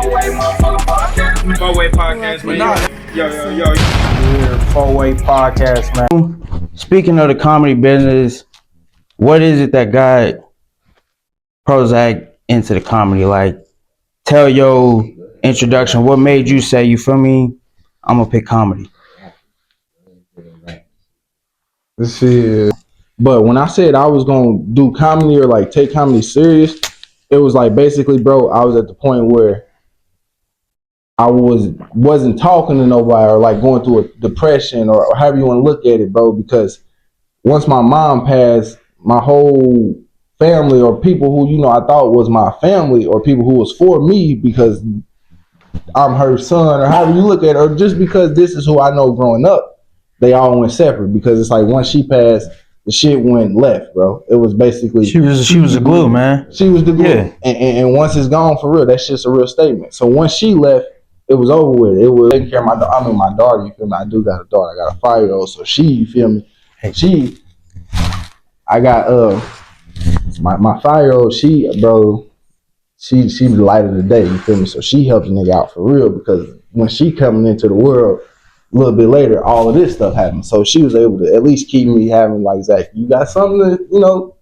Four-way podcast, man. Yo. We're Four-way podcast, man. Speaking of the comedy business, what is it that got Prozac into the comedy? Like, tell your introduction. What made you say, you feel me, I'm gonna pick comedy? Shit. But when I said I was gonna do comedy or like take comedy serious, it was like basically, bro, I was at the point where I wasn't talking to nobody or like going through a depression or however you want to look at it, bro. Because once my mom passed, my whole family or people who I thought was my family or people who was for me because I'm her son or however you look at it, or just because this is who I know growing up, they all went separate because it's like once she passed, the shit went left, bro. It was basically She was the glue, man. She was the glue, yeah. And once it's gone for real, that's just a real statement. So once she left, it was over with. It was taking care of my daughter. You feel me? I do got a daughter. I got a 5-year-old. So she, you feel me? I got my 5-year-old. She the light of the day. You feel me? So she helped the nigga out for real because when she coming into the world a little bit later, all of this stuff happened. So she was able to at least keep me having like, Zach, you got something to you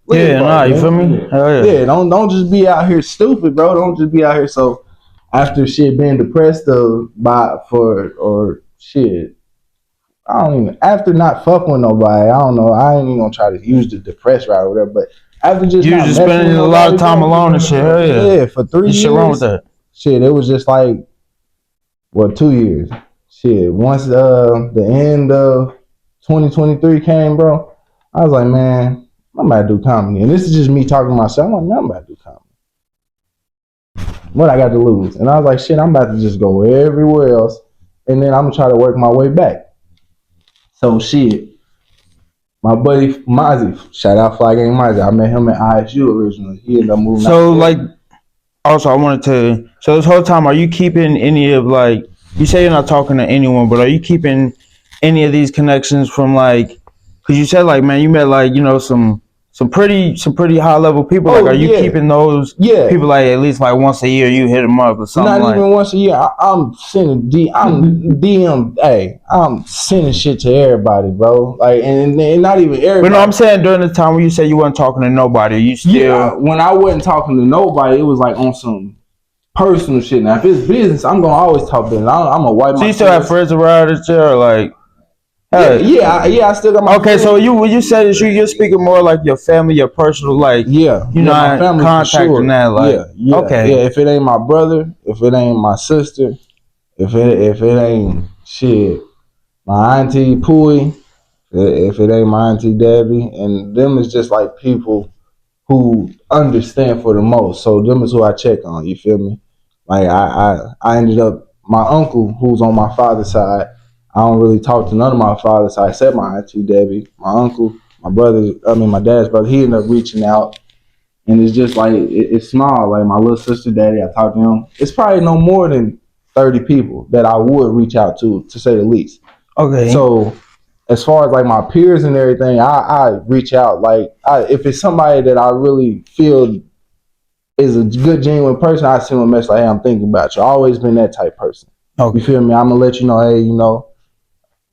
feel me? Hell yeah. Don't just be out here stupid, bro. Don't just be out here. So after shit being depressed after not fucking with nobody, I don't know. I ain't even gonna try to use the depressed route or whatever, but after just you just spending a lot of time alone and shit. Hell yeah. Yeah, for 3 years. Shit wrong with that? Shit, it was just like 2 years. Shit, once the end of 2023 came, bro, I was like, man, I'm about to do comedy. And this is just me talking to myself. I'm like, man, I'm about to do comedy. What I got to lose? And I was like, shit, I'm about to just go everywhere else. And then I'm going to try to work my way back. So shit, my buddy Mozzie, shout out Fly Gang Mozzie. I met him at ISU originally. He ended up moving so out. Like, also I wanted to, so this whole time, are you keeping any of like, you say you're not talking to anyone, but are you keeping any of these connections from like, because you said like, man, you met like, some pretty high level people. Like, are you keeping those people like at least like once a year you hit them up or something? Not even once a year. I'm sending I'm sending shit to everybody, bro. Like, and not even everybody. But no, I'm saying during the time when you said you weren't talking to nobody, you still. Yeah, when I wasn't talking to nobody, it was like on some personal shit. Now, if it's business, I'm gonna always talk business. I'm a white. So you still have friends around this year, like? Yeah, I still got my. Okay, friends. So when you say that you're speaking more like your family, your personal, like my family contacting sure. that, like okay, yeah. If it ain't my brother, if it ain't my sister, if it ain't shit, my auntie Pooey, if it ain't my auntie Debbie, and them is just like people who understand for the most. So them is who I check on. You feel me? Like I ended up my uncle who's on my father's side. I don't really talk to none of my father's side except my auntie Debbie, my uncle, my dad's brother. He ended up reaching out, and it's just like it's small. Like my little sister, daddy, I talk to him. It's probably no more than 30 people that I would reach out to say the least. Okay. So as far as like my peers and everything, I reach out. Like if it's somebody that I really feel is a good, genuine person, I send them a message like, hey, I'm thinking about you. I've always been that type person. Okay. You feel me? I'm gonna let you know, hey,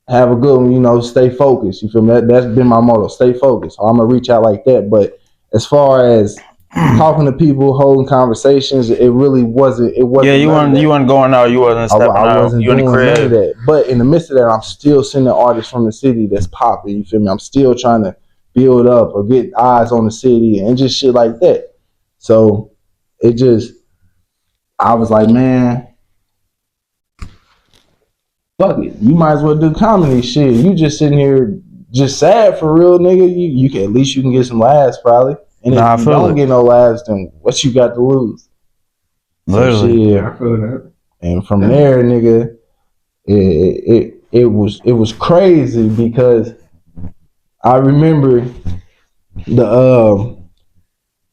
have a good one, stay focused. You feel me? That's been my motto, stay focused. So I'm gonna reach out like that. But as far as talking to people, holding conversations, it really wasn't. It wasn't. Yeah, you weren't going out. You wasn't stepping out. I wasn't you doing in the crib. none of that. But in the midst of that, I'm still sending artists from the city that's popping. You feel me? I'm still trying to build up or get eyes on the city and just shit like that. So I was like, man, fuck it. You might as well do comedy shit. You just sitting here just sad for real, nigga. You can, at least you can get some laughs probably. And if you don't get no laughs, then what you got to lose? Literally. So, I feel that. And from there, nigga, it was crazy because I remember the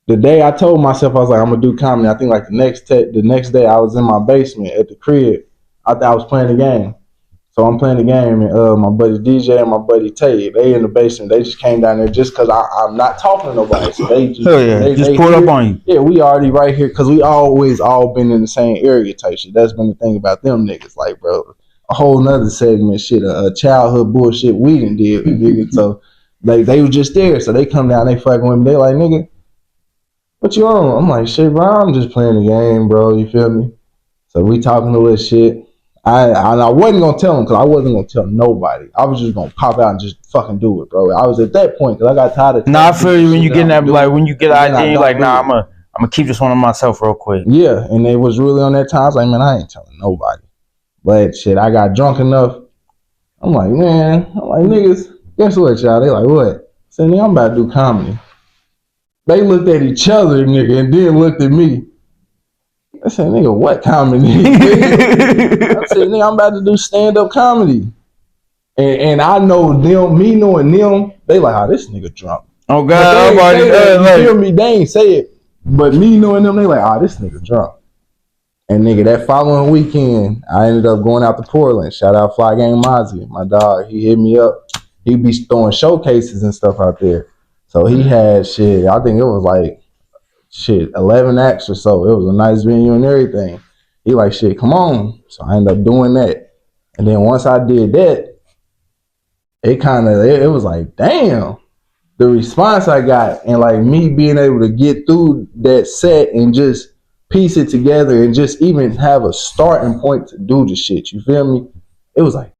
day I told myself I was like, I'm gonna do comedy. I think like the next day I was in my basement at the crib. I thought I was playing a game. So I'm playing the game, and my buddy DJ and my buddy Tay, they in the basement. They just came down there just because I'm not talking to nobody. So they just, just pulled up on you. Yeah, we already right here because we always all been in the same area type shit. That's been the thing about them niggas. Like, bro, a whole nother segment shit, a childhood bullshit we done did, nigga. So they was just there. So they come down, they fucking with me. They like, nigga, what you on? I'm like, shit, bro, I'm just playing the game, bro. You feel me? So we talking a little shit. I wasn't gonna tell him because I wasn't gonna tell nobody. I was just gonna pop out and just fucking do it, bro. I was at that point because I got tired of. Nah, I feel you when you get that, like when you get an idea, you're like, nah, I'm gonna keep this one to myself real quick. Yeah, and it was really on that time. I was like, man, I ain't telling nobody. But shit, I got drunk enough. I'm like, niggas, guess what, y'all? They like, what? I said, nigga, I'm about to do comedy. They looked at each other, nigga, and then looked at me. I said, nigga, what comedy? I said, nigga, I'm about to do stand-up comedy. And I know them, me knowing them, they like, oh, this nigga drunk. Oh, God, you feel me? They ain't say it. But me knowing them, they like, oh, this nigga drunk. And nigga, that following weekend, I ended up going out to Portland. Shout out Fly Gang Mozzie, my dog. He hit me up. He be throwing showcases and stuff out there. So he had shit, I think it was like, 11 acts or so. It was a nice venue and everything. He like, shit, come on. So I ended up doing that. And then once I did that, it was like, damn, the response I got and like me being able to get through that set and just piece it together and just even have a starting point to do the shit. You feel me? It was like,